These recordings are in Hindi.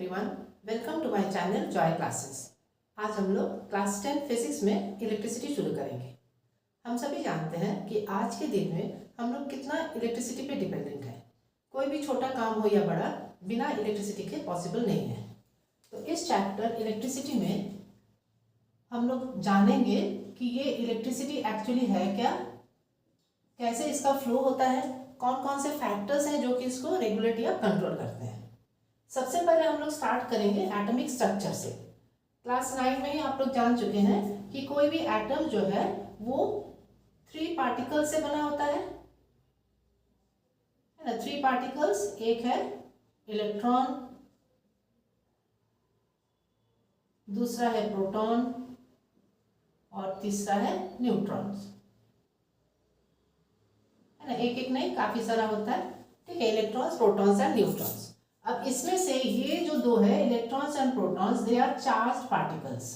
Everyone, welcome to my channel Joy classes. आज हम लोग क्लास 10 फिजिक्स में इलेक्ट्रिसिटी शुरू करेंगे। हम सभी जानते हैं कि आज के दिन में हम लोग कितना इलेक्ट्रिसिटी पे डिपेंडेंट है। कोई भी छोटा काम हो या बड़ा, बिना इलेक्ट्रिसिटी के पॉसिबल नहीं है। तो इस चैप्टर इलेक्ट्रिसिटी में हम लोग जानेंगे कि ये इलेक्ट्रिसिटी एक्चुअली है क्या, कैसे इसका फ्लो होता है, कौन कौन से फैक्टर्स हैं जो कि इसको रेगुलेट या कंट्रोल करते हैं। सबसे पहले हम लोग स्टार्ट करेंगे एटॉमिक स्ट्रक्चर से। क्लास 9 में ही आप लोग जान चुके हैं कि कोई भी एटम जो है वो 3 पार्टिकल से बना होता है ना। 3 पार्टिकल्स, एक है इलेक्ट्रॉन, दूसरा है प्रोटॉन और तीसरा है न्यूट्रॉन्स, है ना। एक एक नहीं, काफी सारा होता है, ठीक है। Electrons, protons and neutrons. अब इसमें से ये जो दो है electrons and protons, they are charged particles,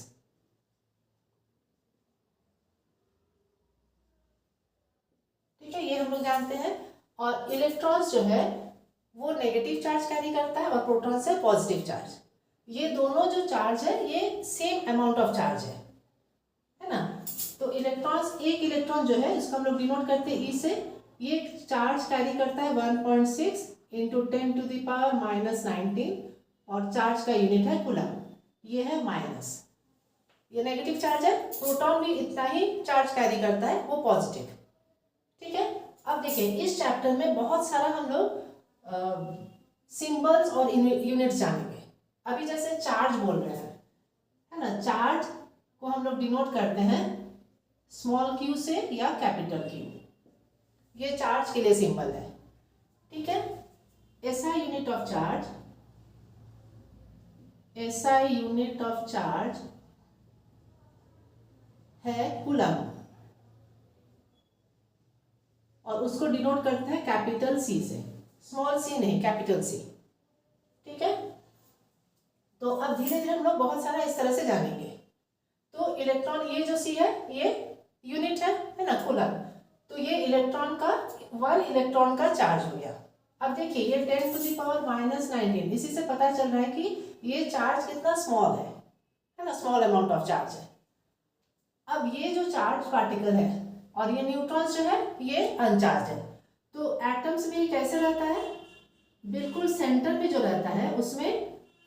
ठीक है। ये हम लोग जानते हैं। और इलेक्ट्रॉन्स जो है वो नेगेटिव चार्ज कैरी करता है और प्रोटॉन्स है पॉजिटिव चार्ज। ये दोनों जो चार्ज है ये सेम अमाउंट ऑफ चार्ज है ना। तो इलेक्ट्रॉन्स, एक इलेक्ट्रॉन जो है इसको हम लोग डिनोट करते हैं ई से। ये चार्ज कैरी करता है 1.6 इंटू 10 टू द पावर -19 और चार्ज का यूनिट है कूलम। ये है माइनस, ये नेगेटिव चार्ज है। प्रोटॉन भी इतना ही चार्ज कैरी करता है, वो पॉजिटिव, ठीक है। अब देखिए इस चैप्टर में बहुत सारा हम लोग सिंबल्स और यूनिट्स जानेंगे। अभी जैसे चार्ज बोल रहे हैं, है ना। चार्ज को हम लोग डिनोट करते हैं स्मॉल क्यू से या कैपिटल क्यू। ये चार्ज के लिए सिंबल है, ठीक है। SI unit of charge, SI unit of charge है कूलम और उसको डिनोट करते हैं कैपिटल C से, स्मॉल c नहीं, कैपिटल C, ठीक है। तो अब धीरे धीरे हम लोग बहुत सारा इस तरह से जानेंगे। तो इलेक्ट्रॉन, ये जो C है ये यूनिट है ना, कूलम। तो ये इलेक्ट्रॉन का 1 इलेक्ट्रॉन का चार्ज हो गया। अब देखिए ये 10 टू द पावर -19, इसी से पता चल रहा है कि ये चार्ज कितना स्मॉल है ना, स्मॉल अमाउंट ऑफ चार्ज है। अब ये जो चार्ज पार्टिकल है और ये न्यूट्रॉन्स जो है ये अनचार्ज है। तो एटम्स में ये कैसे रहता है, बिल्कुल सेंटर में जो रहता है उसमें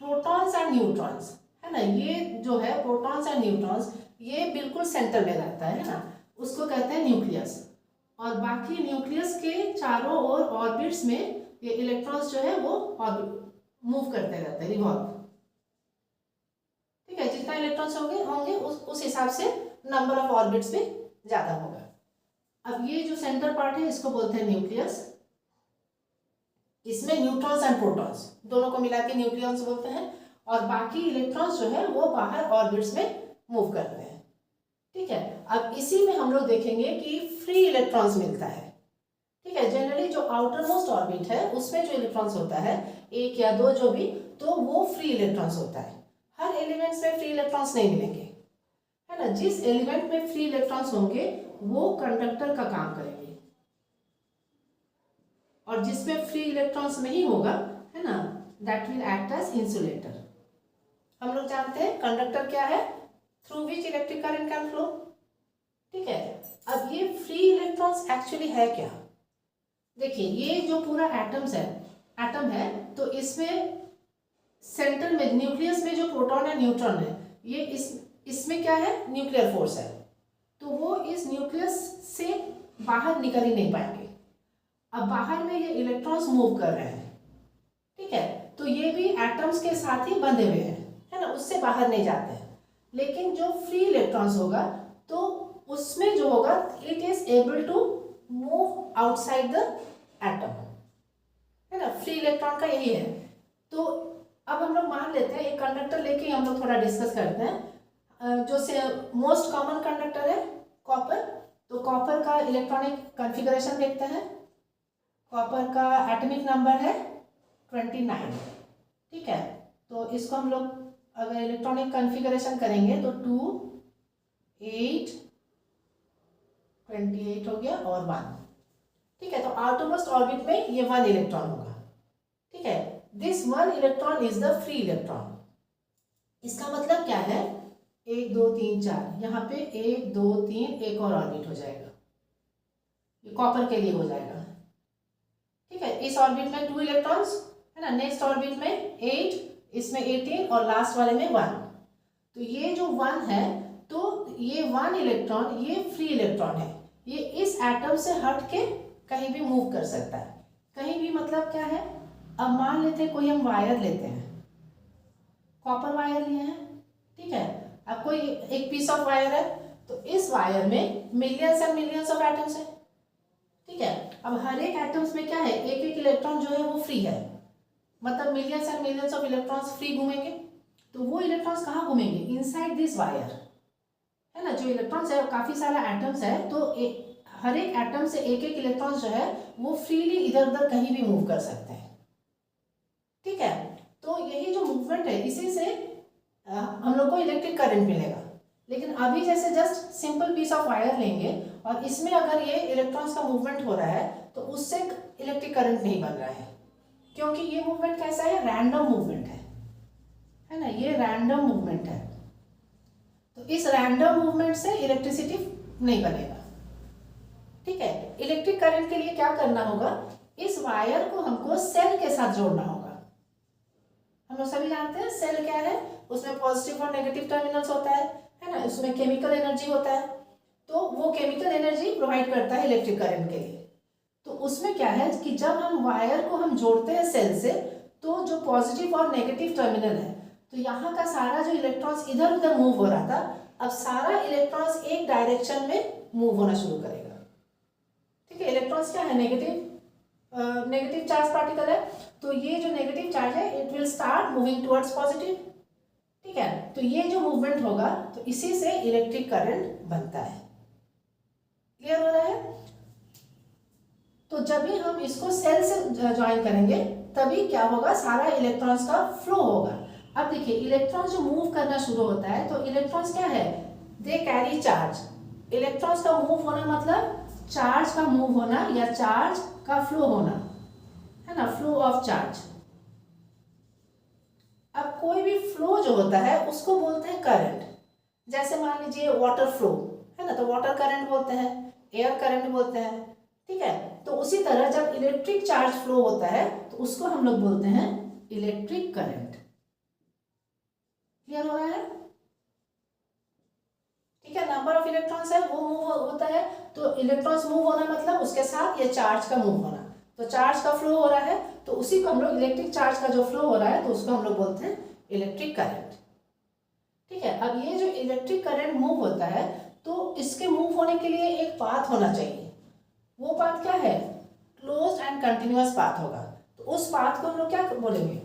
प्रोटॉन्स एंड न्यूट्रॉन्स, है ना। ये जो है प्रोटॉन्स एंड न्यूट्रॉन्स ये बिल्कुल सेंटर में रहता है ना, उसको कहते हैं न्यूक्लियस। और बाकी न्यूक्लियस के चारों ओर ऑर्बिट्स में ये इलेक्ट्रॉन्स जो है वो मूव करते रहते हैं, रिवॉल्व, ठीक है। जितना इलेक्ट्रॉन्स होंगे उस हिसाब से नंबर ऑफ ऑर्बिट्स भी ज्यादा होगा। अब ये जो सेंटर पार्ट है इसको बोलते हैं न्यूक्लियस। इसमें न्यूट्रॉन्स एंड प्रोटॉन्स दोनों को मिला के न्यूक्लियस बोलते हैं। और बाकी इलेक्ट्रॉन्स जो है वो बाहर ऑर्बिट्स में मूव करते हैं, ठीक है। अब इसी में हम लोग देखेंगे कि फ्री इलेक्ट्रॉन्स मिलता है, ठीक है। जनरली जो आउटर मोस्ट ऑर्बिट है उसमें जो इलेक्ट्रॉन्स होता है, 1 या 2 जो भी, तो वो फ्री इलेक्ट्रॉन्स होता है। हर एलिमेंट्स में फ्री इलेक्ट्रॉन्स नहीं मिलेंगे, है ना। जिस एलिमेंट में फ्री इलेक्ट्रॉन्स होंगे वो कंडक्टर का काम करेंगे और जिसमें फ्री इलेक्ट्रॉन्स नहीं होगा, है ना, that will act as insulator. हम लोग जानते हैं कंडक्टर क्या है, through which electric current can flow, ठीक है। अब ये फ्री इलेक्ट्रॉन्स एक्चुअली है क्या, देखिए ये जो पूरा एटम है तो इसमें सेंटर में न्यूक्लियस में जो प्रोटॉन है न्यूट्रॉन है, ये इसमें क्या है, न्यूक्लियर फोर्स है। तो वो इस न्यूक्लियस से बाहर निकल ही नहीं पाएंगे। अब बाहर में ये इलेक्ट्रॉन्स मूव कर रहे हैं, ठीक है। तो ये भी एटम्स के साथ ही बंधे हुए हैं, है ना, उससे बाहर नहीं जाते हैं। लेकिन जो फ्री इलेक्ट्रॉन्स होगा तो उसमें जो होगा it is able to move outside the atom, है ना। फ्री इलेक्ट्रॉन का यही है। तो अब हम लोग मान लेते हैं एक कंडक्टर लेके हम लोग थोड़ा डिस्कस करते हैं। जो से मोस्ट कॉमन कंडक्टर है कॉपर। तो कॉपर का इलेक्ट्रॉनिक कॉन्फ़िगरेशन देखते हैं। कॉपर का एटॉमिक नंबर है 29, ठीक है। तो इसको हम लोग अगर इलेक्ट्रॉनिक कॉन्फ़िगरेशन करेंगे तो 2 8 28 हो गया और 1, ठीक है। तो आउटरमोस्ट ऑर्बिट में ये 1 इलेक्ट्रॉन होगा, ठीक है। This one electron is the free electron. इसका मतलब क्या है, 1 2 3 4, यहाँ पे 1 2 3 एक और ऑर्बिट हो जाएगा, ये कॉपर के लिए हो जाएगा, ठीक है। इस ऑर्बिट में 2 इलेक्ट्रॉन्स है ना, नेक्स्ट ऑर्बिट में 8, इसमें 18 और लास्ट वाले में 1। तो ये जो 1 है, तो ये 1 इलेक्ट्रॉन ये फ्री इलेक्ट्रॉन है, ये इस एटम से हट के कहीं भी मूव कर सकता है। कहीं भी मतलब क्या है, अब मान लेते हैं कोई हम वायर लेते हैं, कॉपर वायर लिए हैं, ठीक है। अब कोई एक पीस ऑफ वायर है, तो इस वायर में millions and millions of atoms है, ठीक है। अब हर एक एटम्स में क्या है, एक एक इलेक्ट्रॉन जो है वो फ्री है, मतलब millions and millions of electrons free घूमेंगे। तो वो इलेक्ट्रॉन्स कहाँ घूमेंगे, इनसाइड दिस वायर, है ना। जो इलेक्ट्रॉन्स है काफी सारा एटम्स है, तो हर एक एटम से एक एक इलेक्ट्रॉन जो है वो फ्रीली इधर उधर कहीं भी मूव कर सकते हैं, ठीक है। तो यही जो मूवमेंट है, इसी से हम लोग को इलेक्ट्रिक करंट मिलेगा। लेकिन अभी जैसे just simple piece of wire लेंगे और इसमें अगर ये इलेक्ट्रॉन्स का मूवमेंट हो रहा है, तो उससे इलेक्ट्रिक करंट नहीं बन रहा है, क्योंकि ये मूवमेंट कैसा है, रैंडम मूवमेंट है ना, ये रैंडम मूवमेंट है। तो इस रैंडम मूवमेंट से इलेक्ट्रिसिटी नहीं बनेगा, ठीक है। इलेक्ट्रिक करंट के लिए क्या करना होगा, इस वायर को हमको सेल के साथ जोड़ना होगा। हम लोग सभी जानते हैं सेल क्या है, उसमें पॉजिटिव और नेगेटिव टर्मिनल्स होता है ना, उसमें केमिकल एनर्जी होता है, तो वो केमिकल एनर्जी प्रोवाइड करता है इलेक्ट्रिक करंट के लिए। तो उसमें क्या है कि जब हम वायर को हम जोड़ते हैं सेल से, तो जो पॉजिटिव और नेगेटिव टर्मिनल है, तो यहाँ का सारा जो इलेक्ट्रॉन्स इधर उधर मूव हो रहा था, अब सारा इलेक्ट्रॉन्स एक डायरेक्शन में मूव होना शुरू करेगा, ठीक है। इलेक्ट्रॉन्स क्या है, नेगेटिव चार्ज पार्टिकल है, तो ये जो नेगेटिव चार्ज है it will start moving towards positive, ठीक है। तो ये जो मूवमेंट होगा, तो इसी से इलेक्ट्रिक करंट बनता है। क्लियर हो रहा है। तो जब भी हम इसको सेल से ज्वाइन करेंगे, तभी क्या होगा, सारा इलेक्ट्रॉन्स का फ्लो होगा। अब देखिए इलेक्ट्रॉन जो मूव करना शुरू होता है, तो इलेक्ट्रॉन्स क्या है, दे कैरी चार्ज। इलेक्ट्रॉन्स का मूव होना मतलब चार्ज का मूव होना या चार्ज का फ्लो होना, है ना, फ्लो ऑफ चार्ज। अब कोई भी फ्लो जो होता है उसको बोलते हैं करंट। जैसे मान लीजिए वाटर फ्लो है ना, तो वाटर करंट बोलते हैं, एयर करंट बोलते हैं, ठीक है। तो उसी तरह जब इलेक्ट्रिक चार्ज फ्लो होता है, तो उसको हम लोग बोलते हैं इलेक्ट्रिक करंट। क्लियर हो रहा है, ठीक है। नंबर ऑफ इलेक्ट्रॉन्स है वो मूव होता है, तो इलेक्ट्रॉन्स मूव होना मतलब उसके साथ ये चार्ज का मूव होना, तो चार्ज का फ्लो हो रहा है, तो उसी को हम लोग इलेक्ट्रिक चार्ज का जो फ्लो हो रहा है, तो उसको हम लोग बोलते हैं इलेक्ट्रिक करंट, ठीक है। अब ये जो इलेक्ट्रिक करंट मूव होता है, तो इसके मूव होने के लिए एक पाथ होना चाहिए। वो पाथ क्या है, क्लोज्ड एंड कंटिन्यूअस पाथ होगा। तो उस पाथ को हम लोग क्या बोलेंगे,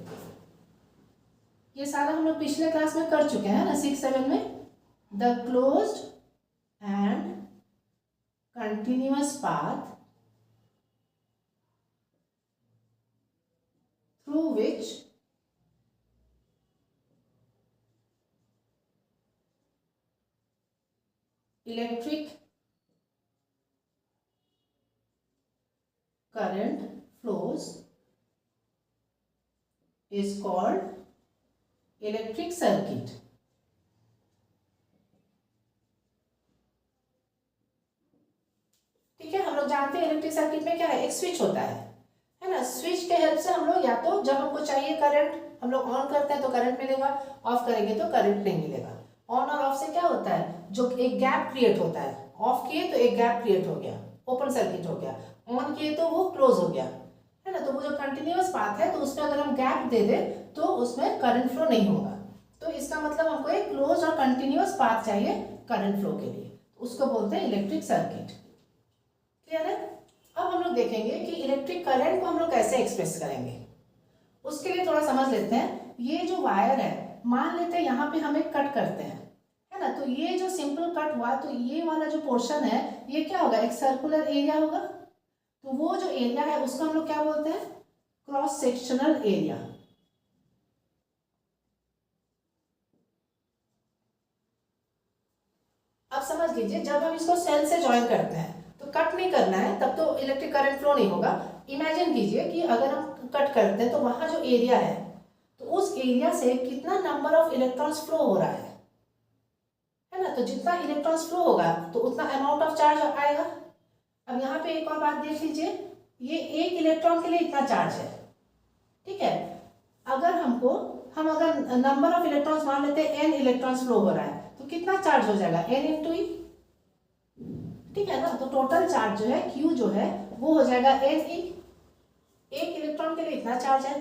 ये सारा हम लोग पिछले क्लास में कर चुके हैं ना, 6 7 में। The closed end continuous path through which electric current flows is called electric circuit. ठीक है, हम लोग जानते हैं इलेक्ट्रिक सर्किट में क्या है, एक स्विच होता है ना। स्विच के हेल्प से हम लोग या तो जब हमको चाहिए करंट हम लोग ऑन करते हैं तो करंट मिलेगा, ऑफ करेंगे तो करंट नहीं मिलेगा। ऑन और ऑफ से क्या होता है, जो एक गैप क्रिएट होता है, ऑफ किए तो एक गैप क्रिएट हो गया, ओपन सर्किट हो गया, ऑन किए तो वो क्लोज हो गया, है ना। तो वो जो कंटिन्यूअस पाथ है, तो उसमें अगर हम गैप दे दें तो उसमें करंट फ्लो नहीं होगा। तो इसका मतलब हमको एक क्लोज और कंटिन्यूअस पाथ चाहिए करंट फ्लो के लिए, उसको बोलते हैं इलेक्ट्रिक सर्किट। क्लियर है। अब हम लोग देखेंगे कि इलेक्ट्रिक करंट को हम लोग कैसे एक्सप्रेस करेंगे। उसके लिए थोड़ा समझ लेते हैं। ये जो वायर है, मान लेते हैं यहाँ पे हम एक कट करते हैं, है ना। तो ये जो सिंपल कट हुआ, तो ये वाला जो पोर्शन है ये क्या होगा, एक सर्कुलर एरिया होगा। तो वो जो एरिया है उसको हम लोग क्या बोलते हैं, क्रॉस सेक्शनल एरिया। अब समझ लीजिए जब हम इसको सेल से ज्वाइन करते हैं, तो तो कट नहीं करना है, तब तो इलेक्ट्रिक करंट फ्लो नहीं होगा। इमेजिन कीजिए कि अगर हम कट करते हैं तो वहाँ जो एरिया है, तो उस एरिया से कितना नंबर ऑफ इलेक्ट्रॉन्स फ्लो हो रहा है ना। तो जितना इलेक्ट्रॉन्स फ्लो होगा तो उतना अमाउंट ऑफ चार्ज आएगा। अब यहाँ पे एक और बात देख लीजिए, ये एक इलेक्ट्रॉन के लिए इतना चार्ज है, ठीक है। अगर हम अगर नंबर ऑफ इलेक्ट्रॉन्स मान लेते हैं n इलेक्ट्रॉन्स फ्लो हो रहा है, तो कितना चार्ज हो जाएगा, n इंटू ई, ठीक है ना। तो टोटल चार्ज जो है Q जो है वो हो जाएगा n ई। एक इलेक्ट्रॉन के लिए इतना चार्ज है,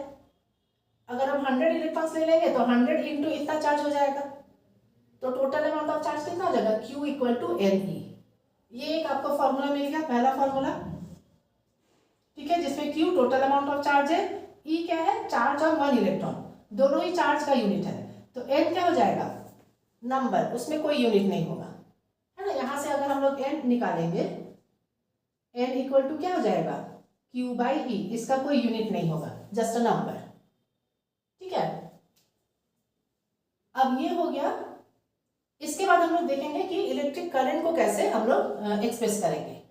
अगर हम 100 इलेक्ट्रॉन्स ले लेंगे तो 100 इंटू इतना चार्ज हो जाएगा। तो टोटल अमाउंट ऑफ चार्ज कितना हो जाएगा, Q equal to N E. ये एक आपको फॉर्मूला मिल गया, पहला फॉर्मूला, ठीक है, जिसमें Q total amount of charge है, E क्या है, चार्ज ऑन वन इलेक्ट्रॉन, दोनों ही चार्ज का यूनिट है। तो N क्या हो जाएगा, नंबर, उसमें कोई यूनिट नहीं होगा, है ना। यहां से अगर हम लोग N निकालेंगे, N इक्वल टू क्या हो जाएगा, Q बाई ई, इसका कोई यूनिट नहीं होगा, जस्ट अ नंबर, ठीक है। अब ये हो गया। इसके बाद हम लोग देखेंगे कि इलेक्ट्रिक करंट को कैसे हम लोग एक्सप्रेस करेंगे।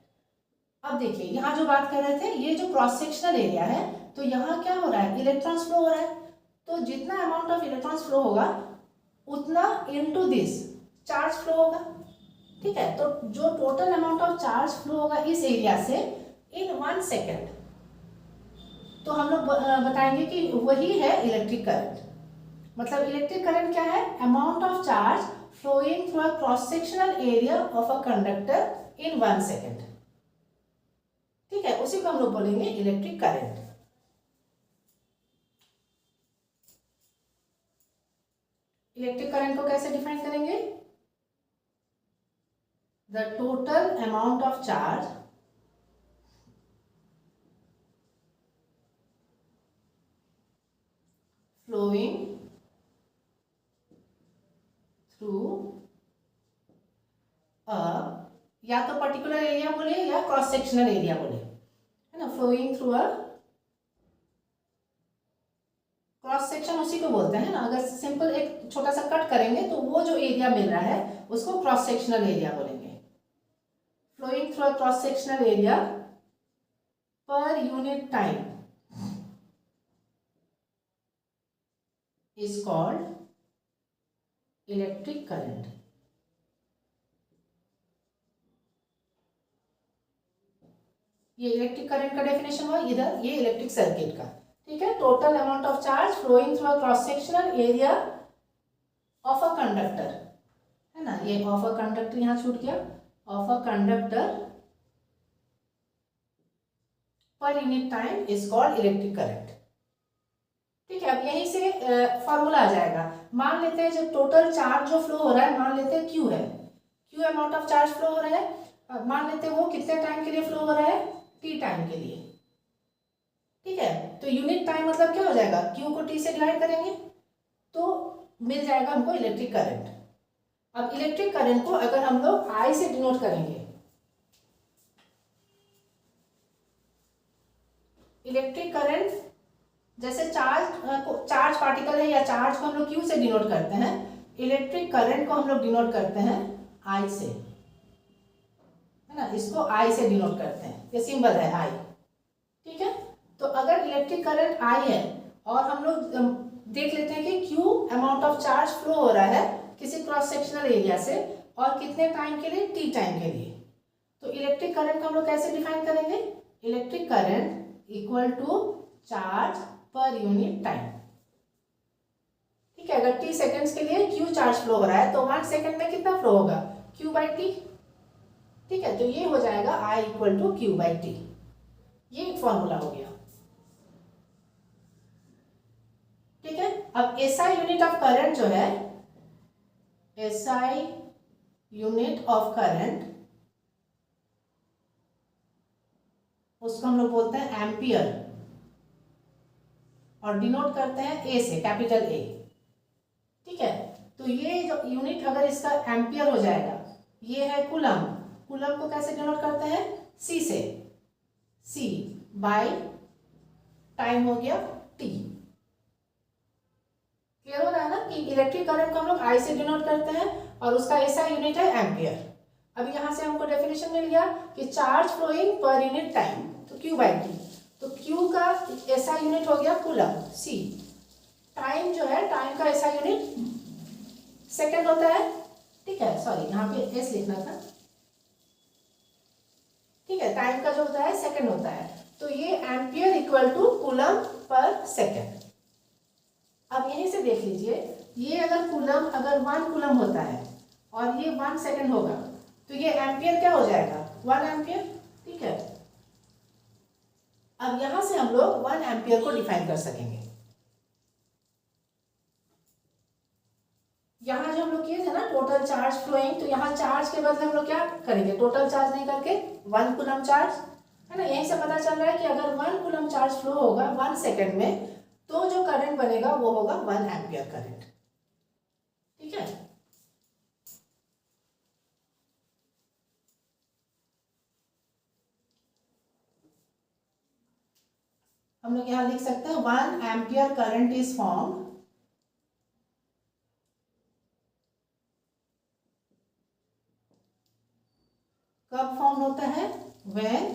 अब देखिए, यहाँ जो बात कर रहे थे, ये जो क्रॉस सेक्शनल एरिया है, तो यहाँ क्या हो रहा है, इलेक्ट्रॉन्स फ्लो हो रहा है। तो जितना अमाउंट ऑफ इलेक्ट्रॉन्स फ्लो होगा उतना इनटू दिस चार्ज फ्लो होगा, ठीक है। तो जो total amount of charge flow होगा इस एरिया से इन 1 सेकेंड, तो हम लोग बताएंगे कि वही है इलेक्ट्रिक करंट। मतलब इलेक्ट्रिक करंट क्या है, amount of charge flowing through a cross sectional area of a conductor in 1 second, ठीक है। उसी को हम लोग बोलेंगे इलेक्ट्रिक करंट। इलेक्ट्रिक करंट को कैसे डिफाइन करेंगे, the total amount of charge flowing through a, या तो पर्टिकुलर एरिया बोले या क्रॉस सेक्शनल एरिया बोले, है ना। Flowing through a cross section उसी को बोलते हैं ना। अगर सिंपल एक छोटा सा कट करेंगे तो वो जो एरिया मिल रहा है उसको क्रॉस सेक्शनल एरिया बोलेंगे। Flowing through a cross sectional area per unit time is called electric current। ये इलेक्ट्रिक करंट का डेफिनेशन हुआ इधर, ये इलेक्ट्रिक सर्किट का, ठीक है। Total amount of charge flowing through a cross sectional area of a conductor, है ना। ये ऑफ अ कंडक्टर यहां छूट गया, of a conductor per unit time is called electric current, ठीक है। अब यहीं से फॉर्मूला आ जाएगा। मान लेते हैं जब टोटल चार्ज जो फ्लो हो रहा है, मान लेते हैं Q है, Q amount of charge flow हो रहा है, मान लेते हैं वो कितने टाइम के लिए फ्लो हो रहा है, T टाइम के लिए, ठीक है। तो यूनिट टाइम मतलब क्या हो जाएगा, Q को T से डिवाइड करेंगे तो मिल जाएगा हमको इलेक्ट्रिक करंट। अब इलेक्ट्रिक करंट को अगर हम लोग I से डिनोट करेंगे, इलेक्ट्रिक करंट जैसे चार्ज पार्टिकल है या चार्ज को हम लोग Q से डिनोट करते हैं, इलेक्ट्रिक करंट को हम लोग डिनोट करते हैं I से, है ना। इसको I से डिनोट करते हैं, ये सिंबल है I, ठीक है। तो अगर इलेक्ट्रिक करंट I है और हम लोग देख लेते हैं कि Q amount of charge flow हो रहा है किसी क्रॉस सेक्शनल एरिया से, और कितने टाइम के लिए, T टाइम के लिए, तो इलेक्ट्रिक करंट को हम लोग कैसे डिफाइन करेंगे, electric current equal to charge per unit time, ठीक है। अगर T सेकेंड्स के लिए Q चार्ज फ्लो हो रहा है तो 1 सेकेंड में कितना फ्लो होगा, Q बाई T, ठीक है। तो ये हो जाएगा I equal to Q by T, ये एक फॉर्मूला हो गया, ठीक है। अब SI यूनिट ऑफ करंट जो है, SI यूनिट ऑफ करंट, उसको हम लोग बोलते हैं एम्पियर, और डिनोट करते हैं A से, कैपिटल A, ठीक है। तो ये जो यूनिट अगर इसका एम्पियर हो जाएगा, ये है कूलम, कूलम को कैसे डिनोट करते हैं, C से, C बाय टाइम हो गया T। क्लियर हो रहा है ना कि इलेक्ट्रिक करंट को हम लोग I से डिनोट करते हैं और उसका SI यूनिट है एम्पियर। अब यहाँ से हमको डेफिनेशन मिल गया कि charge flowing per unit time, तो Q/T, तो Q का ऐसा यूनिट हो गया कूलम, C टाइम जो है, टाइम का ऐसा यूनिट सेकंड होता है, ठीक है, सॉरी यहाँ पे S लिखना था, ठीक है, टाइम का जो होता है सेकंड होता है, तो ये ampere equal to coulomb per second. अब यहीं से देख लीजिए, ये अगर कूलम अगर 1 कूलम होता है और ये 1 सेकंड होगा, तो ये एम्पियर क्या हो जाएगा, 1 एम्पियर, ठीक है। अब यहां से हम लोग 1 एम्पियर को डिफाइन कर सकेंगे। यहां जो हम लोग किए थे ना टोटल चार्ज फ्लोइंग, तो यहां चार्ज के बदले हम लोग क्या करेंगे, टोटल चार्ज नहीं करके 1 कूलम चार्ज, है ना। यहीं से पता चल रहा है कि अगर 1 कूलम चार्ज फ्लो होगा 1 सेकेंड में, तो जो करंट बनेगा वो होगा 1 एम्पियर करंट, ठीक है। हम लोग यहां लिख सकते हैं 1 एम्पियर करंट इज फॉर्म कब फॉर्म होता है, when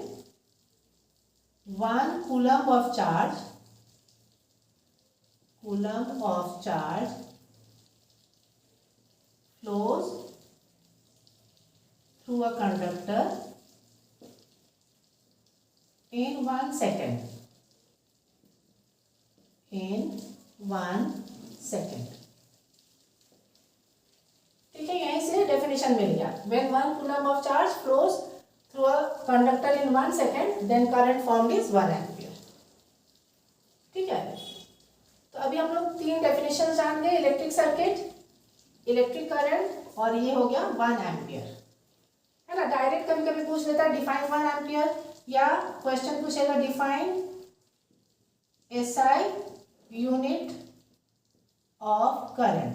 1 coulomb of charge flows through a conductor in 1 second, ठीक है। यहीं से डेफिनेशन मिल गया, when 1 coulomb of charge flows through a conductor in 1 second, then current formed is 1 ampere, ठीक है। तो अभी हम लोग 3 डेफिनेशन जान गए, इलेक्ट्रिक सर्किट, इलेक्ट्रिक करंट, और ये हो गया 1 एम्पियर, है ना। डायरेक्ट कभी कभी पूछ लेता है डिफाइन 1 एम्पियर, या क्वेश्चन पूछेगा define SI unit of current,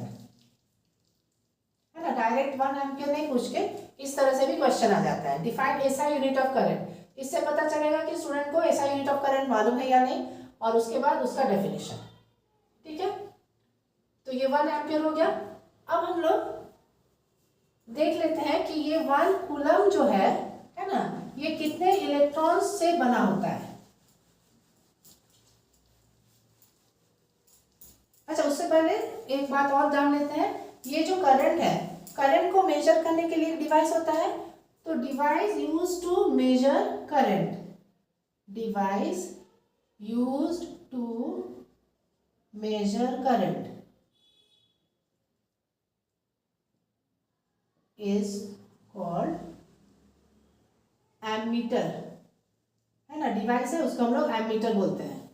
है ना। डायरेक्ट 1 एम्पियर नहीं पूछ के इस तरह से भी क्वेश्चन आ जाता है, define SI unit of current. इससे पता चलेगा कि स्टूडेंट को SI यूनिट ऑफ करंट मालूम है या नहीं, और उसके बाद उसका डेफिनेशन, ठीक है। तो ये 1 एम्पियर हो गया। अब हम लोग देख लेते हैं कि ये 1 कूलम जो है ना, ये कितने इलेक्ट्रॉन्स से बना होता है। अच्छा, उससे पहले एक बात और जान लेते हैं, ये जो करंट है, करंट को मेजर करने के लिए एक डिवाइस होता है, तो device used to measure current, device used to measure current is called ammeter, है ना। डिवाइस है उसको हम लोग एमीटर बोलते हैं,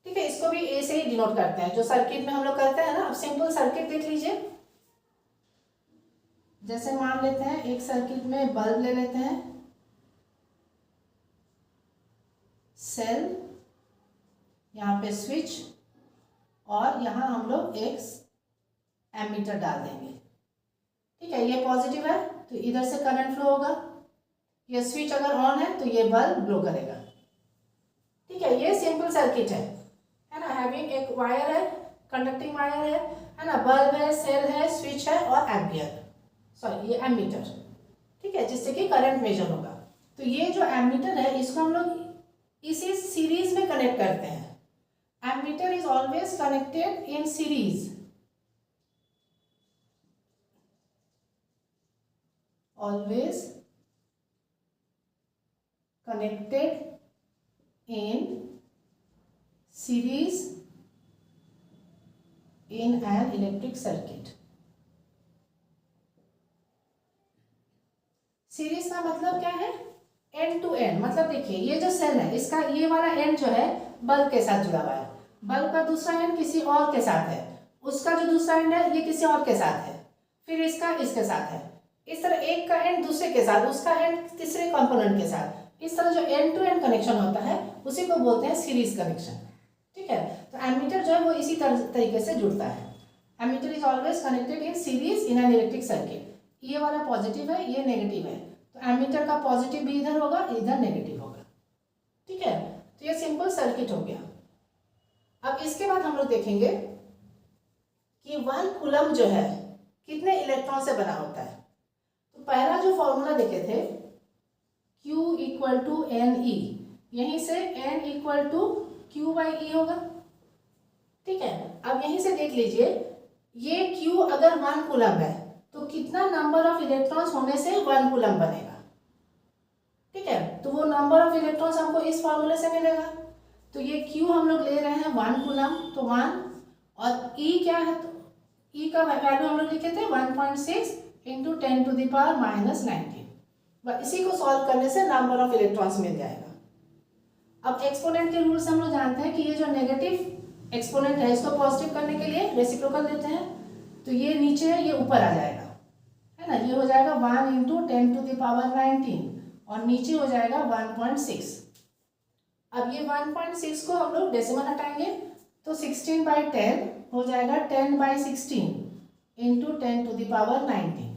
ठीक है। इसको भी ए से ही डिनोट करते हैं, जो सर्किट में हम लोग करते हैं ना। अब सिंपल सर्किट देख लीजिए, जैसे मान लेते हैं एक सर्किट में बल्ब ले लेते हैं, सेल, यहाँ पे स्विच, और यहाँ हम लोग एक एमीटर डाल देंगे, ठीक है। ये पॉजिटिव है तो इधर से करंट फ्लो होगा, ये स्विच अगर ऑन है तो ये बल्ब ग्लो करेगा, ठीक है। ये सिंपल सर्किट है ना। हैविंग एक वायर है, कंडक्टिंग वायर है ना, बल्ब है, सेल है, स्विच है, और एम्पियर, सॉरी ये एमीटर, ठीक है, जिससे कि करंट मेजर होगा। तो ये जो एमीटर है इसको हम लोग इसी सीरीज में कनेक्ट करते हैं। Ammeter is always connected in series, always connected in series in an electric circuit। Series का मतलब क्या है, एंड टू एंड, मतलब देखिए ये जो सेल है इसका ये वाला एंड जो है बल्ब के साथ जुड़ा हुआ है, बल्ब का दूसरा एंड किसी और के साथ है, उसका जो दूसरा एंड है ये किसी और के साथ है, फिर इसका इसके साथ है, इस तरह एक का एंड दूसरे के साथ, उसका एंड तीसरे कंपोनेंट के साथ, इस तरह जो एंड टू एंड कनेक्शन होता है उसी को बोलते हैं सीरीज कनेक्शन, ठीक है। तो एमीटर जो है वो इसी तरीके से जुड़ता है। Ammeter is always connected in series in an electric circuit. ये वाला पॉजिटिव है, ये नेगेटिव है, तो एमीटर का पॉजिटिव भी इधर होगा, इधर नेगेटिव होगा, ठीक है। तो ये सिंपल सर्किट हो गया। अब इसके बाद हम लोग देखेंगे कि 1 कूलम जो है कितने इलेक्ट्रॉन से बना होता है। तो पहला जो फॉर्मूला देखे थे Q equal to N e, यहीं से N equal to Q by e होगा, ठीक है। अब यहीं से देख लीजिए, ये Q अगर 1 कूलम है तो कितना नंबर ऑफ इलेक्ट्रॉन्स होने से 1 कूलम बनेगा, ठीक है। तो वो नंबर ऑफ इलेक्ट्रॉन्स हमको इस फॉर्मूले से मिलेगा। तो ये Q हम लोग ले रहे हैं 1 कूलम, तो 1, और E क्या है, तो E का वैल्यू हम लोग लिखे थे 1.6 into 10 to the power minus 19। इसी को सॉल्व करने से नंबर ऑफ इलेक्ट्रॉन्स मिल जाएगा। अब एक्सपोनेंट के रूल से हम लोग जानते हैं कि ये जो नेगेटिव एक्सपोनेंट है इसको पॉजिटिव करने के लिए रेसिप्रोकल देते हैं, तो ये नीचे है, ये ऊपर आ जाएगा, है ना। ये हो जाएगा 1 इंटू 10 टू द पावर 19 और नीचे हो जाएगा 1.6। अब ये 1.6 को हम लोग डेसिमल हटाएंगे तो 16/10 हो जाएगा 10/16 इंटू 10 टू द पावर 19।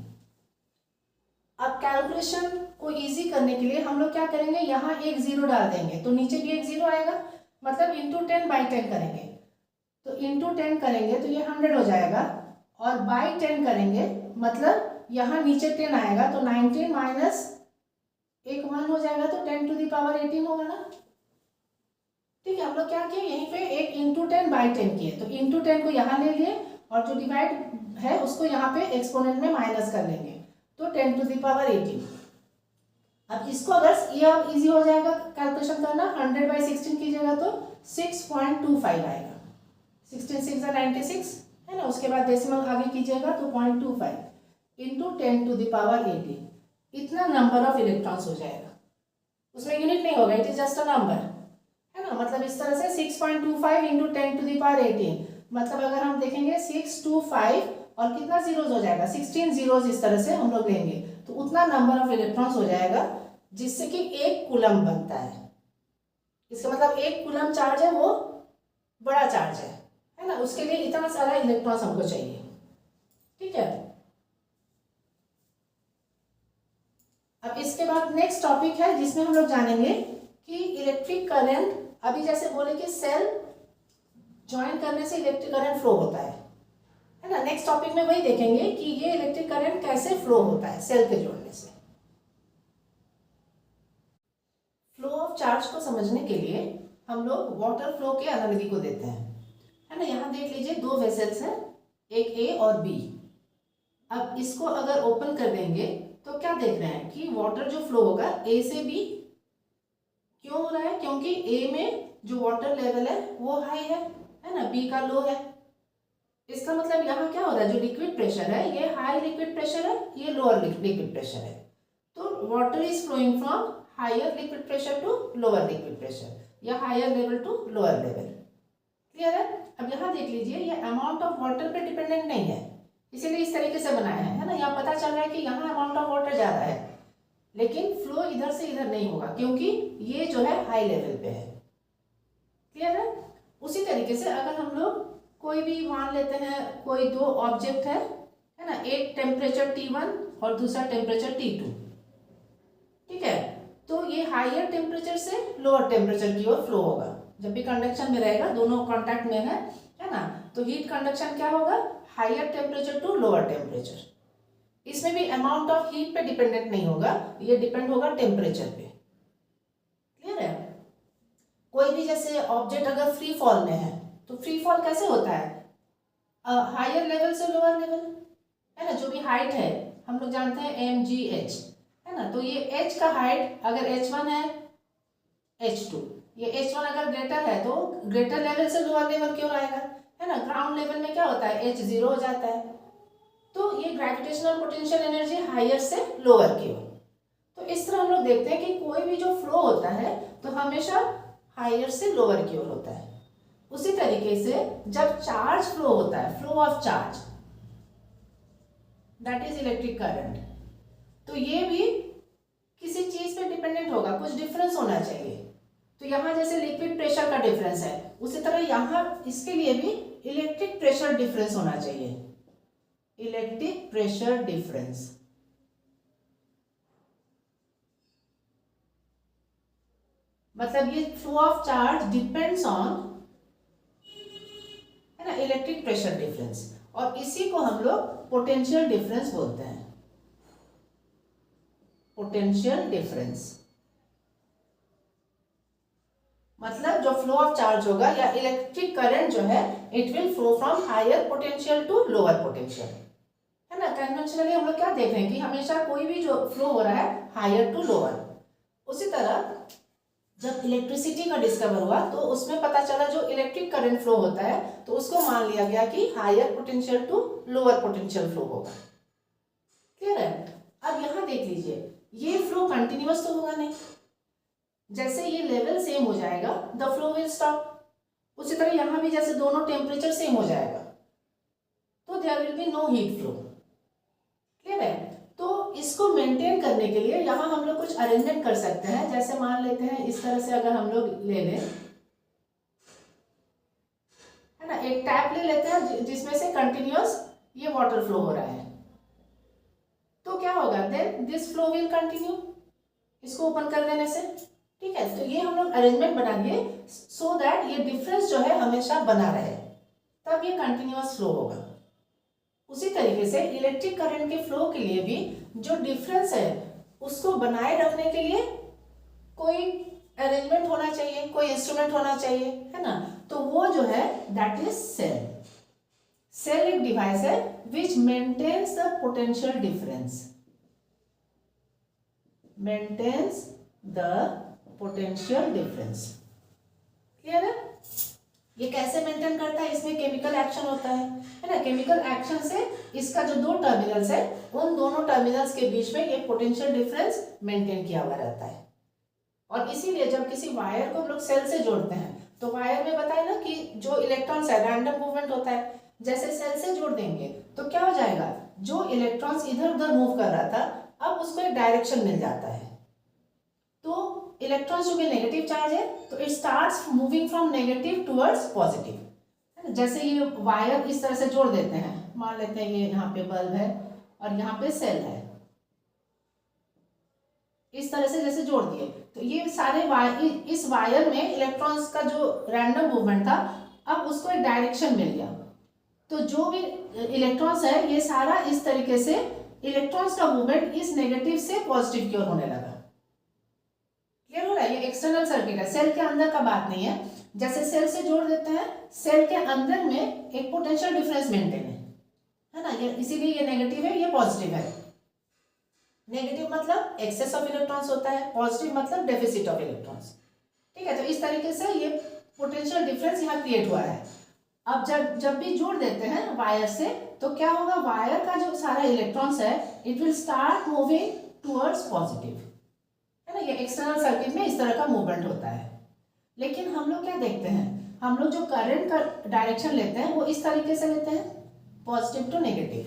अब कैलकुलेशन को इजी करने के लिए हम लोग क्या करेंगे, यहाँ एक जीरो डाल देंगे तो नीचे भी एक जीरो आएगा, मतलब इंटू 10/10 करेंगे, तो इंटू 10 करेंगे तो ये 100 हो जाएगा, और बाई 10 करेंगे मतलब यहाँ नीचे 10 आएगा, तो 19 माइनस एक 1 हो जाएगा, तो 10 टू द पावर 18 होगा ना, ठीक है। हम लोग क्या किए, यहीं पे एक इंटू 10/10 किए, तो इंटू 10 को यहाँ ले लिए और जो डिवाइड है उसको यहाँ पे एक्सपोनेंट में माइनस कर लेंगे, तो 10 टू द पावर 18। अब इसको अगर ये अब इजी हो जाएगा कैलकुलेशन करना, 100/16 कीजिएगा तो 6.25 आएगा, 16 6 96 है ना। उसके बाद डेसिमल आगे कीजिएगा तो 0.25 इंटू 10 टू द पावर 18, इतना नंबर ऑफ इलेक्ट्रॉन्स हो जाएगा। उसमें यूनिट नहीं होगा, it is just a number, है ना। मतलब इस तरह से 6.25 इंटू 10 टू द पावर 18, मतलब अगर हम देखेंगे 625 और कितना जीरोज हो जाएगा, 16 जीरोज इस तरह से हम लोग लेंगे तो उतना नंबर ऑफ इलेक्ट्रॉन्स हो जाएगा जिससे कि 1 कूलम बनता है। इसका मतलब 1 कूलम चार्ज है वो बड़ा चार्ज है ना, उसके लिए इतना सारा इलेक्ट्रॉन्स हमको चाहिए, ठीक है। अब इसके बाद नेक्स्ट टॉपिक है जिसमें हम लोग जानेंगे कि इलेक्ट्रिक करंट, अभी जैसे बोले कि सेल ज्वाइन करने से इलेक्ट्रिक करंट फ्लो होता है ना। नेक्स्ट टॉपिक में वही देखेंगे कि ये इलेक्ट्रिक करंट कैसे फ्लो होता है सेल के जोड़ने से। फ्लो ऑफ चार्ज को समझने के लिए हम लोग वाटर फ्लो के एनालॉजी को देते हैं, है ना। यहाँ देख लीजिए 2 वेसल्स हैं, एक ए और बी। अब इसको अगर ओपन कर देंगे तो क्या देख रहे हैं कि वाटर जो फ्लो होगा ए से बी, क्यों हो रहा है, क्योंकि ए में जो वाटर लेवल है वो हाई है ना, बी का लो है। इसका मतलब यहाँ क्या हो रहा है, जो लिक्विड प्रेशर है ये हाई लिक्विड प्रेशर है, ये लोअर लिक्विड प्रेशर है, तो water is flowing from higher liquid pressure to lower liquid pressure या higher level to lower level. Clear है। अब यहाँ देख लीजिए ये अमाउंट ऑफ वाटर पे डिपेंडेंट नहीं है, इसीलिए इस तरीके से बनाया है ना। यहाँ पता चल रहा है कि यहाँ अमाउंट ऑफ वाटर ज़्यादा है, लेकिन फ्लो इधर से इधर नहीं होगा क्योंकि ये जो है हाई लेवल पे है। क्लियर है। उसी तरीके से अगर हम लोग कोई भी मान लेते हैं, कोई 2 ऑब्जेक्ट है ना, एक टेम्परेचर T1 और दूसरा टेम्परेचर T2, ठीक है। तो ये हायर टेम्परेचर से लोअर टेम्परेचर की ओर फ्लो होगा। जब भी कंडक्शन में रहेगा, दोनों कांटेक्ट में है ना, तो हीट कंडक्शन क्या होगा, higher temperature to lower temperature. इसमें भी अमाउंट ऑफ हीट पे डिपेंडेंट नहीं होगा, ये डिपेंड होगा टेम्परेचर पे। क्लियर है। कोई भी जैसे ऑब्जेक्ट अगर फ्री फॉल में है तो फ्री फॉल कैसे होता है, हायर लेवल से लोअर लेवल, है ना। जो भी हाइट है हम लोग जानते हैं mgh, है ना। तो ये h का हाइट अगर h1 है, h2, ये h1 अगर ग्रेटर है तो ग्रेटर लेवल से लोअर लेवल की ओर आएगा, है ना। ग्राउंड लेवल में क्या होता है, h0 हो जाता है। तो ये ग्रेविटेशनल पोटेंशियल एनर्जी हायर से लोअर की ओर। तो इस तरह हम लोग देखते हैं कि कोई भी जो फ्लो होता है तो हमेशा हायर से लोअर की ओर होता है। उसी तरीके से जब चार्ज फ्लो होता है, flow of charge, that is electric current, तो ये भी किसी चीज पे डिपेंडेंट होगा, कुछ डिफरेंस होना चाहिए। तो यहाँ जैसे लिक्विड प्रेशर का डिफरेंस है, उसी तरह यहाँ इसके लिए भी इलेक्ट्रिक प्रेशर डिफरेंस होना चाहिए, इलेक्ट्रिक प्रेशर डिफरेंस। मतलब ये flow of charge depends on, है ना, इलेक्ट्रिक प्रेशर डिफरेंस, और इसी को हम लोग पोटेंशियल डिफरेंस बोलते हैं। Potential difference. मतलब जो फ्लो ऑफ चार्ज होगा या इलेक्ट्रिक करंट जो है it will flow from higher potential to lower potential, है ना। कन्वेंशनली हम लोग क्या देख रहे हैं कि हमेशा कोई भी जो फ्लो हो रहा है हायर टू लोअर। उसी तरह जब इलेक्ट्रिसिटी का डिस्कवर हुआ तो उसमें पता चला जो इलेक्ट्रिक करंट फ्लो होता है तो उसको मान लिया गया कि higher potential to lower potential flow होगा। क्लियर है। अब यहाँ देख लीजिए ये फ्लो कंटिन्यूअस तो होगा नहीं, जैसे ये लेवल सेम हो जाएगा द फ्लो विल स्टॉप। उसी तरह यहाँ भी जैसे दोनों टेम्परेचर सेम हो जाएगा तो there will be no heat flow. Clear है। तो इसको मेंटेन करने के लिए यहाँ हम लोग कुछ अरेंजमेंट कर सकते हैं। जैसे मान लेते हैं इस तरह से अगर हम लोग ले लें, है ना, एक टैप ले लेते हैं जिसमें से कंटिन्यूअस ये वाटर फ्लो हो रहा है, तो क्या होगा then this flow will continue, इसको ओपन कर देने से। ठीक है, तो ये हम लोग अरेंजमेंट बना दिए सो दैट ये डिफरेंस जो है हमेशा बना रहे, तब ये कंटिन्यूअस फ्लो होगा। उसी तरीके से इलेक्ट्रिक करंट के फ्लो के लिए भी जो डिफरेंस है उसको बनाए रखने के लिए कोई अरेंजमेंट होना चाहिए, कोई इंस्ट्रूमेंट होना चाहिए, है ना। तो वो जो है दैट इज सेल। सेल एक डिवाइस है which maintains the potential difference, maintains the potential difference. Clear है। ये कैसे मेंटेन करता है, इसमें केमिकल एक्शन होता है ना। केमिकल एक्शन से इसका जो दो टर्मिनल्स है उन दोनों टर्मिनल्स के बीच में ये पोटेंशियल डिफरेंस मेंटेन किया हुआ रहता है। और इसीलिए जब किसी वायर को हम लोग सेल से जोड़ते हैं तो वायर में बताया ना कि जो इलेक्ट्रॉन्स है रैंडम मूवमेंट होता है, जैसे सेल से जोड़ देंगे तो क्या हो जाएगा, जो इलेक्ट्रॉन्स इधर उधर मूव कर रहा था अब उसको एक डायरेक्शन मिल जाता है। तो इलेक्ट्रॉन्स जो भी नेगेटिव चार्ज है तो it starts moving from negative towards positive. जैसे ये वायर इस तरह से जोड़ देते हैं, मान लेते हैं ये यहाँ पे बल्ब है और यहाँ पे सेल है, इस तरह से जैसे जोड़ दिए तो ये सारे वायर, इस वायर में इलेक्ट्रॉन्स का जो रैंडम मूवमेंट था अब उसको एक डायरेक्शन मिल गया। तो जो भी इलेक्ट्रॉन्स है ये सारा इस तरीके से इलेक्ट्रॉन्स का मूवमेंट इस नेगेटिव से पॉजिटिव की ओर होने लगा। क्लियर हो रहा है। ये एक्सटर्नल सर्किट है, सेल के अंदर का बात नहीं है। जैसे सेल से जोड़ देते हैं, सेल के अंदर में एक पोटेंशियल डिफरेंस मेंटेन है ना, ये इसीलिए ये नेगेटिव है ये पॉजिटिव है। नेगेटिव मतलब एक्सेस ऑफ इलेक्ट्रॉन्स होता है, पॉजिटिव मतलब डेफिसिट ऑफ इलेक्ट्रॉन्स। ठीक है, तो इस तरीके से ये पोटेंशियल डिफरेंस यहाँ क्रिएट हुआ है। अब जब भी जोड़ देते हैं वायर से तो क्या होगा, वायर का जो सारा इलेक्ट्रॉन्स है it will start moving towards positive, है ना। ये एक्सटर्नल सर्किट में इस तरह का मूवमेंट होता है। लेकिन हम लोग क्या देखते हैं, हम लोग जो करंट का डायरेक्शन लेते हैं वो इस तरीके से लेते हैं, पॉजिटिव टू नेगेटिव।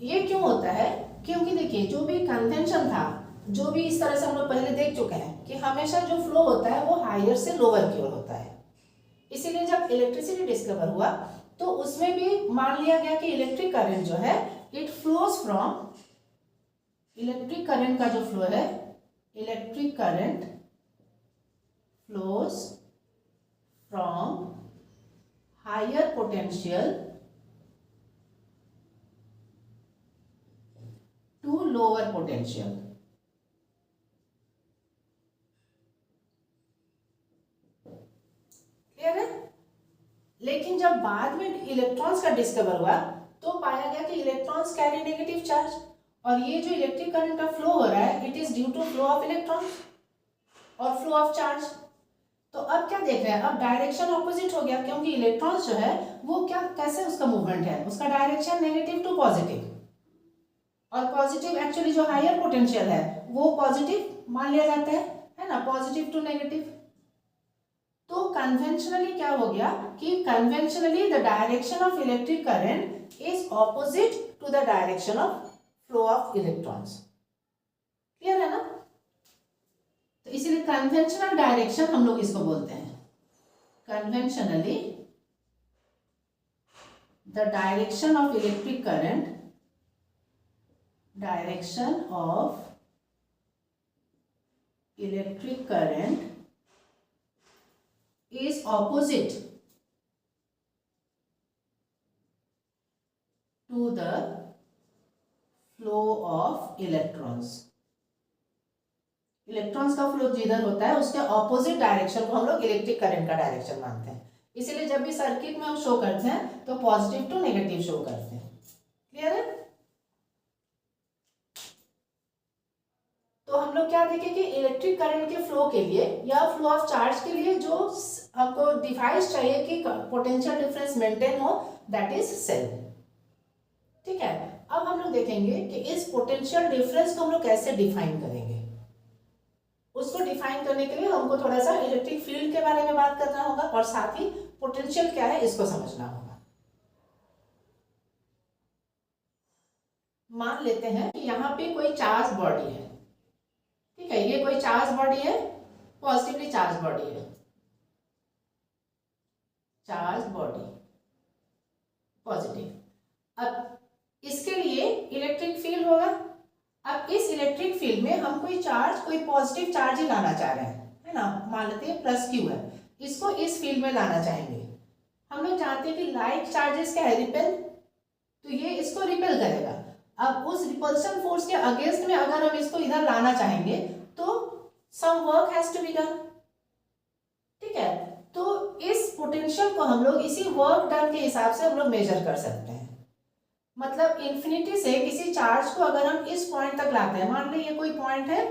ये क्यों होता है, क्योंकि देखिए जो भी कन्वेंशन था, जो भी इस तरह से हम लोग पहले देख चुके हैं कि हमेशा जो फ्लो होता है वो हायर से लोअर की ओर होता है। इसीलिए जब इलेक्ट्रिसिटी डिस्कवर हुआ तो उसमें भी मान लिया गया कि इलेक्ट्रिक करंट जो है it flows from, electric current का जो फ्लो है, electric current flows from higher potential to lower potential. Clear है। लेकिन जब बाद में इलेक्ट्रॉन्स का डिस्कवर हुआ तो पाया गया कि इलेक्ट्रॉन्स कैरी नेगेटिव चार्ज और ये जो इलेक्ट्रिक करंट का फ्लो हो रहा है it is due to flow of electrons और फ्लो ऑफ चार्ज। तो अब क्या देख रहे हैं, अब डायरेक्शन ऑपोजिट हो गया, क्योंकि इलेक्ट्रॉन्स जो है वो क्या, कैसे उसका मूवमेंट है, उसका डायरेक्शन नेगेटिव टू पॉजिटिव, और पॉजिटिव एक्चुअली जो हायर पोटेंशियल है वो पॉजिटिव मान लिया जाता है ना, पॉजिटिव टू नेगेटिव। तो कन्वेंशनली क्या हो गया कि conventionally the direction of electric current is opposite to the direction of flow of electrons. Clear है ना। तो इसीलिए कन्वेंशनल डायरेक्शन हम लोग इसको बोलते हैं, conventionally the direction of electric current, direction of electric current is opposite to the flow of electrons। Electrons. Electrons का फ्लो जिधर होता है उसके ऑपोजिट डायरेक्शन को हम लोग इलेक्ट्रिक करंट का डायरेक्शन मानते हैं। इसीलिए जब भी सर्किट में हम शो करते हैं तो पॉजिटिव टू नेगेटिव शो करते हैं। क्लियर है? तो हम लोग क्या देखें कि इलेक्ट्रिक करंट के फ्लो के लिए या फ्लो ऑफ चार्ज के लिए जो हमको डिवाइस चाहिए कि पोटेंशियल डिफरेंस मेंटेन हो, दैट इज सेल। ठीक है, अब हम लोग देखेंगे कि इस पोटेंशियल डिफरेंस को हम लोग कैसे डिफाइन करेंगे। उसको डिफाइन करने के लिए हमको थोड़ा सा इलेक्ट्रिक फील्ड के बारे में बात करना होगा और साथ ही पोटेंशियल क्या है इसको समझना होगा। मान लेते हैं कि यहाँ पे कोई चार्ज बॉडी है। ठीक है, ये कोई चार्ज बॉडी है, पॉजिटिवली चार्ज बॉडी है, चार्ज बॉडी पॉजिटिव। अब इसके लिए इलेक्ट्रिक फील्ड होगा। अब इस इलेक्ट्रिक फील्ड में हम कोई चार्ज, कोई पॉजिटिव चार्ज ही लाना चाह रहे हैं, है ना। मान लेते हैं प्लस क्यू है, इसको इस फील्ड में लाना चाहेंगे। हम लोग जानते हैं कि लाइक चार्जेस क्या है, रिपेल, तो ये इसको रिपेल करेगा। अब उस रिपल्शन फोर्स के अगेंस्ट में अगर हम इसको इधर लाना चाहेंगे तो some work has to be done. ठीक है, तो इस पोटेंशियल को हम लोग इसी वर्क डन के हिसाब से हम लोग मेजर कर सकते हैं। मतलब इन्फिनिटी से किसी चार्ज को अगर हम इस पॉइंट तक लाते हैं, मान लो ये कोई पॉइंट है,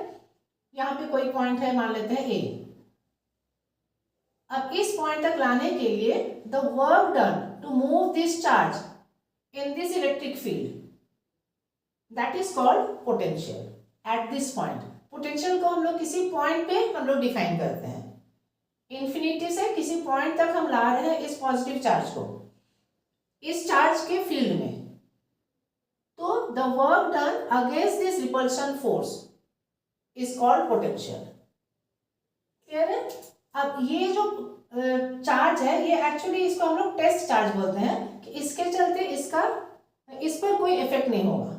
यहाँ पे कोई पॉइंट है, मान लेते हैं ए। अब इस पॉइंट तक लाने के लिए the work done to move this charge in this electric field, that is called potential at this point. Potential को हम लोग किसी पॉइंट पे हम लोग डिफाइन करते हैं। इन्फिनिटी से किसी पॉइंट तक हम ला रहे हैं इस पॉजिटिव चार्ज को, इस चार्ज के फील्ड में, तो the work done against this repulsion force is called potential. Clear है? अब ये जो चार्ज है, ये एक्चुअली इसको हम लोग टेस्ट चार्ज बोलते हैं कि इसके चलते इस पर कोई इफेक्ट नहीं होगा,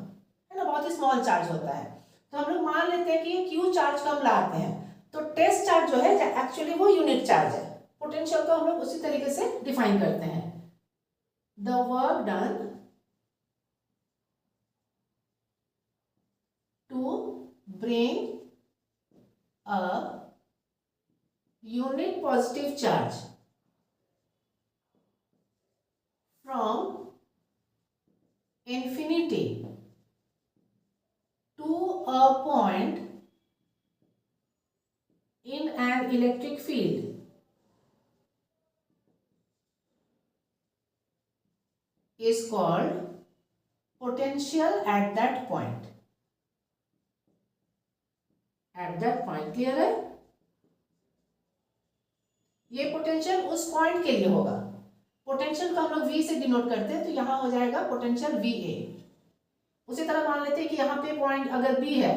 है ना, बहुत ही स्मॉल चार्ज होता है। तो हम लोग मान लेते हैं कि ये क्यू चार्ज को हम लाते हैं, तो टेस्ट चार्ज जो है एक्चुअली वो यूनिट चार्ज है। पोटेंशियल को हम लोग उसी तरीके से डिफाइन करते हैं, the work done to bring a unit positive charge from infinity to a point in an electric field is called potential at that point. At that point, clear है? ये पोटेंशियल उस पॉइंट के लिए होगा। पोटेंशियल को हम लोग V से डिनोट करते हैं, तो यहाँ हो जाएगा पोटेंशियल VA। उसी तरह मान लेते हैं कि यहाँ पे पॉइंट अगर B है,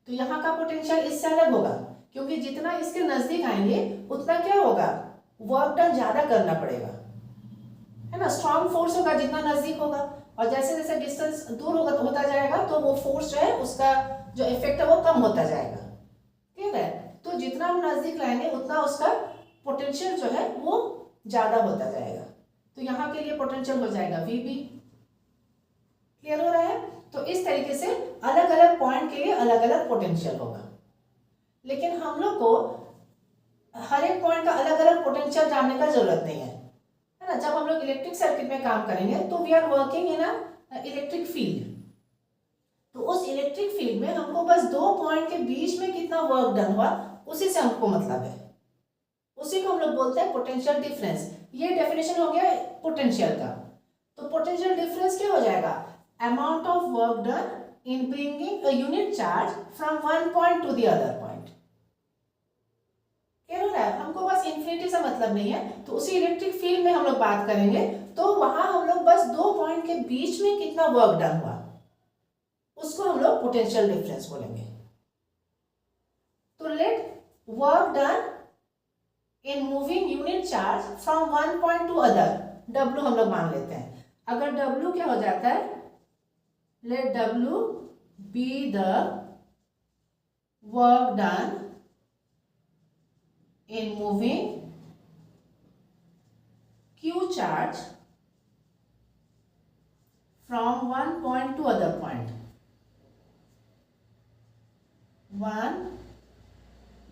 तो यहाँ का पोटेंशियल इससे अलग होगा, क्योंकि जितना इसके नजदीक आएंगे उतना क्या होगा, वर्क डन ज्यादा करना पड़ेगा, है ना। स्ट्रॉन्ग फोर्स होगा जितना नजदीक होगा, और जैसे जैसे डिस्टेंस दूर होता जाएगा तो वो फोर्स जो है, उसका जो इफेक्ट है वो कम होता जाएगा। ठीक है, तो जितना हम नजदीक लाएंगे उतना उसका पोटेंशियल जो है वो ज्यादा होता जाएगा। तो यहाँ के लिए पोटेंशियल हो जाएगा VB। क्लियर हो रहा है? तो इस तरीके से अलग अलग पॉइंट के लिए अलग अलग पोटेंशियल होगा। लेकिन हम लोग को हर एक पॉइंट का अलग अलग पोटेंशियल जानने का जरूरत नहीं है ना। जब हम लोग इलेक्ट्रिक सर्किट में काम करेंगे तो we are working in a electric field, तो उस इलेक्ट्रिक फील्ड में हमको बस दो पॉइंट के बीच में कितना वर्क डन हुआ उसी से हमको मतलब है, उसी को हम लोग बोलते हैं पोटेंशियल डिफरेंस। ये डेफिनेशन हो गया पोटेंशियल का। तो पोटेंशियल डिफरेंस क्या हो जाएगा, amount of work done in bringing a unit charge from one point to the other point. क्या हो रहा है, हमको बस इन्फिनिटी से मतलब नहीं है, तो उसी इलेक्ट्रिक फील्ड में हम लोग बात करेंगे, तो वहां हम लोग बस दो पॉइंट के बीच में कितना वर्क डन हुआ उसको हम लोग पोटेंशियल डिफरेंस बोलेंगे। तो let work done in moving unit charge from one point to other, W हम लोग मान लेते हैं। अगर W क्या हो जाता है, let W be the work done in moving Q charge from one point to other point. One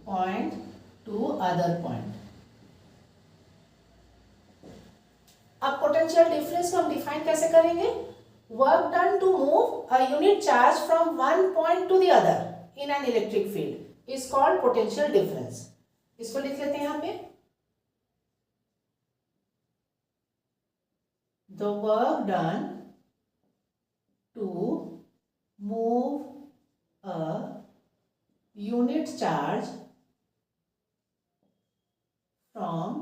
point to other point. अब पोटेंशियल डिफरेंस को हम डिफाइन कैसे करेंगे? Work done to move a unit charge from one point to the other in an electric field is called potential difference. इसको लिख लेते हैं यहाँ पे, the work done to move a unit charge from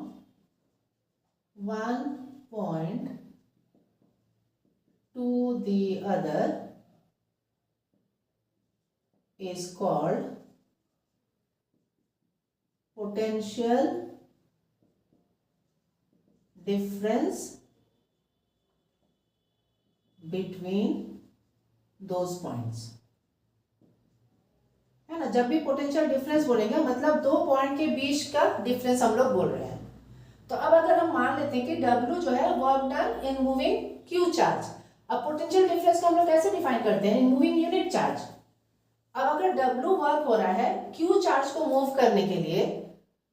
one point to the other is called potential difference between those points। है ना, जब भी पोटेंशियल डिफरेंस बोलेंगे मतलब दो पॉइंट के बीच का डिफरेंस हम लोग बोल रहे हैं। तो अब अगर हम मान लेते हैं कि W जो है work done in moving Q charge. अब पोटेंशियल डिफरेंस को हम लोग कैसे डिफाइन करते हैं? इन मूविंग यूनिट चार्ज। अब अगर W वर्क हो रहा है Q चार्ज को मूव करने के लिए,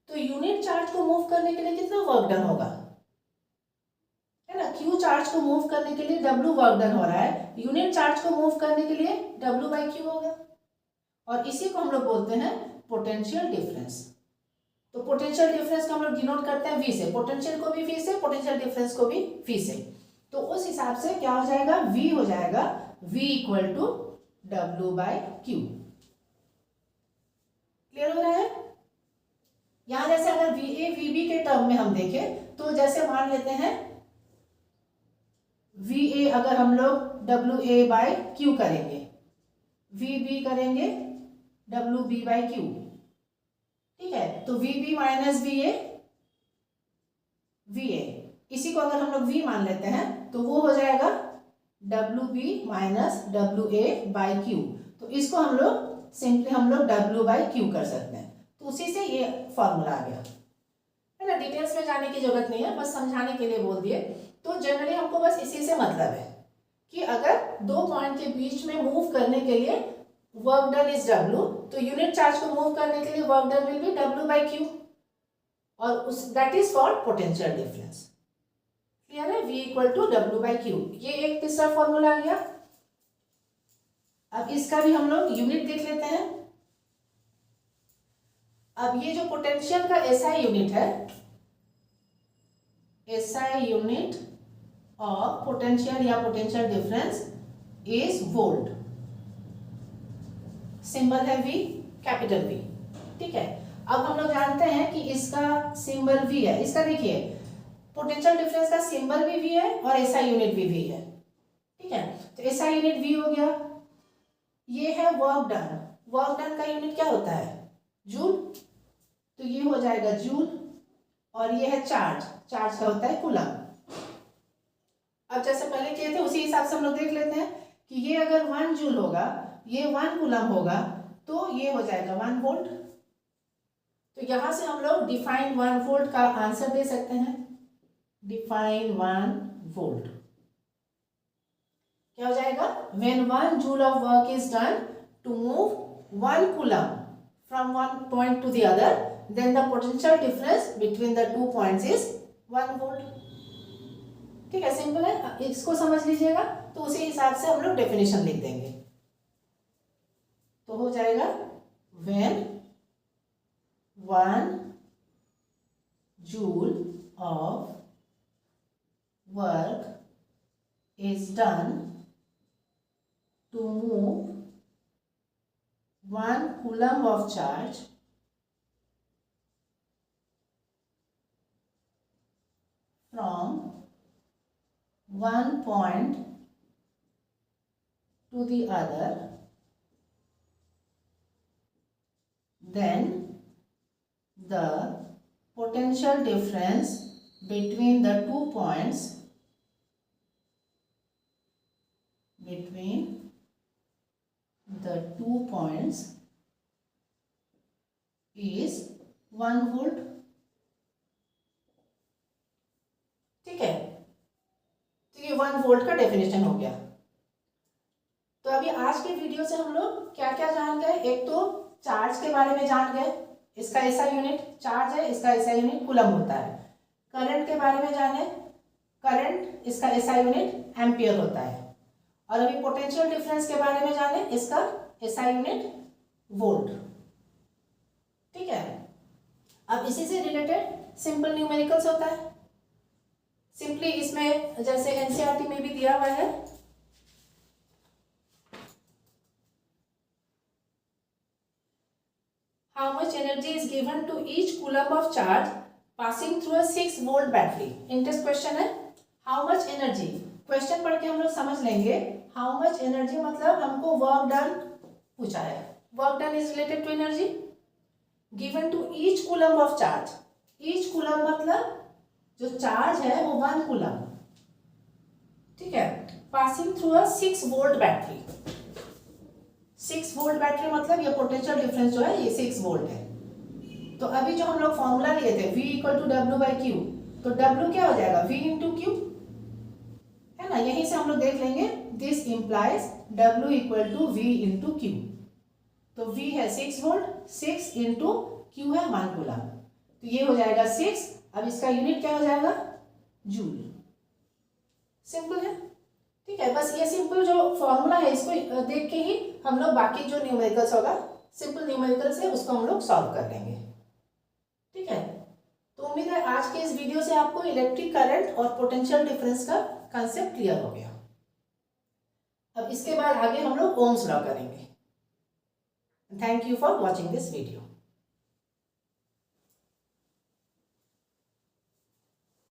तो यूनिट चार्ज को मूव करने के लिए कितना वर्क डन होगा? है ना, Q चार्ज को मूव करने के लिए W वर्क डन हो रहा है, यूनिट चार्ज को मूव करने के लिए W बाई Q होगा, और इसी को हम लोग बोलते हैं पोटेंशियल डिफरेंस। तो पोटेंशियल डिफरेंस को हम लोग डिनोट करते हैं V से, पोटेंशियल को भी V से, पोटेंशियल डिफरेंस को भी V से। तो उस हिसाब से क्या हो जाएगा? V हो जाएगा V equal to W by Q। क्लियर हो रहा है? यहां जैसे अगर VA VB के टर्म में हम देखें तो जैसे मान लेते हैं VA अगर हम लोग WA बाई Q करेंगे, VB करेंगे WB बाई Q, ठीक है। तो VB माइनस VA VA, इसी को अगर हम लोग V मान लेते हैं तो वो हो जाएगा WB minus WA by Q। तो इसको हम लोग सिंपली हम लोग W बाई Q कर सकते हैं। तो उसी से ये फॉर्मूला आ गया, है ना। डिटेल्स में जाने की जरूरत नहीं है, बस समझाने के लिए बोल दिए। तो जनरली हमको बस इसी से मतलब है कि अगर दो पॉइंट के बीच में मूव करने के लिए वर्क डन इज W, तो यूनिट चार्ज को मूव करने के लिए work done will be W by Q, और उस that is called potential difference. Clear है? V equal to W by Q। ये एक तीसरा फॉर्मूला आ गया। अब इसका भी हम लोग यूनिट देख लेते हैं। अब ये जो पोटेंशियल का SI यूनिट है, SI यूनिट ऑफ पोटेंशियल या potential difference is volt. Symbol है V, कैपिटल V, ठीक है। अब हम लोग जानते हैं कि इसका सिंबल V है। इसका देखिए पोटेंशियल डिफरेंस का सिंबल भी V है और SI यूनिट भी V है, ठीक है। तो SI यूनिट V हो गया। ये है वर्क डन। वर्क डन का यूनिट क्या होता है? जूल। तो ये हो जाएगा जूल, और ये है चार्ज। चार्ज का होता है कूलम। अब जैसे पहले किए थे उसी हिसाब से हम लोग देख लेते हैं कि ये अगर 1 जूल होगा, ये 1 कूलम होगा, तो ये हो जाएगा 1 वोल्ट। तो यहां से हम लोग डिफाइन 1 वोल्ट का आंसर दे सकते हैं। डिफाइन 1 वोल्ट क्या हो जाएगा? When 1 joule of work is done to move 1 coulomb from one point to the other, then the potential difference between the two points is 1 volt। ठीक है, सिंपल है, इसको समझ लीजिएगा। तो उसी हिसाब से हम लोग डेफिनेशन लिख देंगे। तो हो जाएगा when 1 joule of work is done to move 1 coulomb of charge from one point to the other, then the potential difference between the 2 points is 1 volt। ठीक है, तो ये 1 वोल्ट का डेफिनेशन हो गया। तो अभी आज के वीडियो से हम लोग क्या क्या जान गए? एक तो चार्ज के बारे में जान गए, इसका ऐसा यूनिट चार्ज है, इसका ऐसा यूनिट कूलम होता है। करंट के बारे में जाने, करंट इसका ऐसा यूनिट एम्पियर होता है। और अभी पोटेंशियल डिफरेंस के बारे में जाने, इसका ऐसा यूनिट वोल्ट। ठीक है, अब इसी से रिलेटेड सिंपल न्यूमेरिकल्स होता है। सिंपली इसमें जैसे एनसीईआरटी में भी दिया हुआ है, how much energy is given to each coulomb of charge passing through a 6 volt battery। Interest question है, how much energy, क्वेश्चन पढ़ के हम लोग समझ लेंगे। how much energy मतलब हमको वर्क डन पूछा है, work done is related to energy given to each coulomb of charge. Each coulomb मतलब जो चार्ज है वो 1 कूलम, ठीक है, passing through a 6 volt battery. 6 volt battery मतलब ये पोटेंशियल डिफरेंस जो है ये 6 वोल्ट है। तो अभी जो हम लोग फॉर्मूला लिए थे V equal to W by Q, तो W क्या हो जाएगा V इंटू क्यू, है ना। यहीं से हम लोग देख लेंगे, this implies W equal to V into Q. तो V है 6 वोल्ट, 6 इंटू क्यू है 1 कूलम, तो ये हो जाएगा 6। अब इसका यूनिट क्या हो जाएगा, जूल। सिंपल है, ठीक है। बस ये सिंपल जो फॉर्मूला है इसको देख के ही हम लोग बाकी जो न्यूमेरिकल्स होगा, सिंपल न्यूमेरिकल्स है, उसको हम लोग सॉल्व कर लेंगे। ठीक है, तो उम्मीद है आज के इस वीडियो से आपको इलेक्ट्रिक करंट और पोटेंशियल डिफरेंस का कंसेप्ट क्लियर हो गया। अब इसके बाद आगे हम लोग ओम्स लॉ करेंगे। Thank you for watching this video.